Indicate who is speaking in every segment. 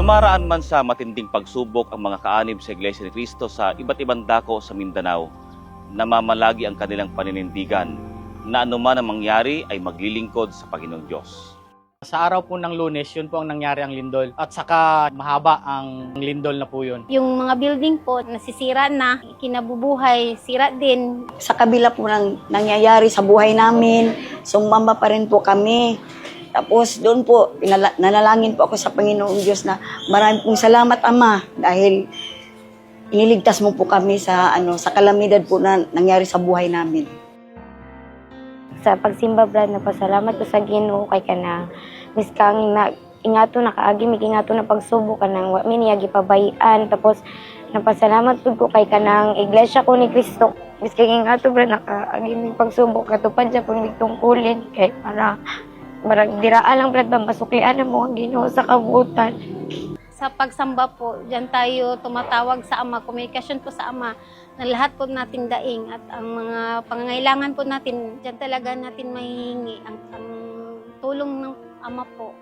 Speaker 1: Dumaraan man sa matinding pagsubok ang mga kaanib sa Iglesia ni Cristo sa iba't ibang dako sa Mindanao, namamalagi ang kanilang paninindigan na anuman ang mangyari ay maglilingkod sa Panginoong Diyos.
Speaker 2: Sa araw po ng Lunes, yun po ang nangyari ang lindol. At saka mahaba ang lindol na po yun.
Speaker 3: Yung mga building po, nasisira na, kinabubuhay, sira din.
Speaker 4: Sa kabila po ng nangyayari sa buhay namin, sumamba pa rin po kami. Tapos doon po, nanalangin po ako sa Panginoong Diyos na marami pong salamat, Ama, dahil iniligtas mo po kami sa kalamidad po na nangyari sa buhay namin.
Speaker 5: Sa pagsimba, Brad, napasalamat ko sa Ginoo kay kanang miskang na ingato na kaagi mig ingato na pagsubok kanang wa mi niya gipabayan. Tapos napasalamat pud ko kay kanang iglesia ko ni Cristo miskang ingato, Brad, nakaagi mig pagsubok katupad sa pud mig tungkulin kay para marag diraan lang, Brad, masuklian na mo ang Ginoo sa kabutan.
Speaker 3: Sa pagsamba po, diyan tayo tumatawag sa Ama, komunikasyon po sa Ama, na lahat po natin daing at ang mga pangangailangan po natin, diyan talaga natin mahihingi ang tulong ng Ama po.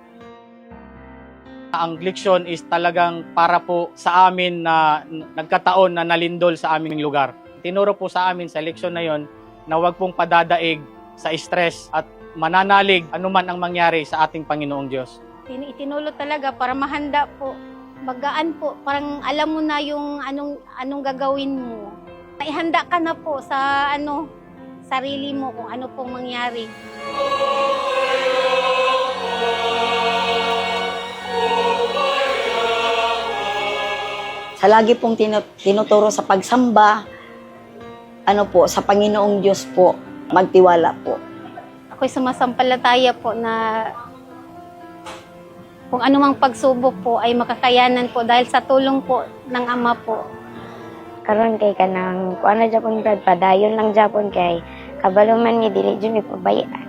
Speaker 2: Ang leksyon is talagang para po sa amin na nagkataon na nalindol sa aming lugar. Tinuro po sa amin sa leksyon na yon na huwag pong padadaig sa stress at mananalig anuman ang mangyari sa ating Panginoong Diyos.
Speaker 3: Itinulo talaga para mahanda po, bagaan po, parang alam mo na yung anong gagawin mo. Ihanda ka na po sa sarili mo kung ano pong mangyari.
Speaker 4: Sa lagi pong tinuturo sa pagsamba, sa Panginoong Diyos po, magtiwala po.
Speaker 3: Ako'y sumasampalataya po na kung anumang pagsubok po ay makakayanan po dahil sa tulong po ng Ama po.
Speaker 5: Karon kay kanang kuan na Japon, Brad, padayon lang Japon kay kabalo man ni dili jud mi pabayaan.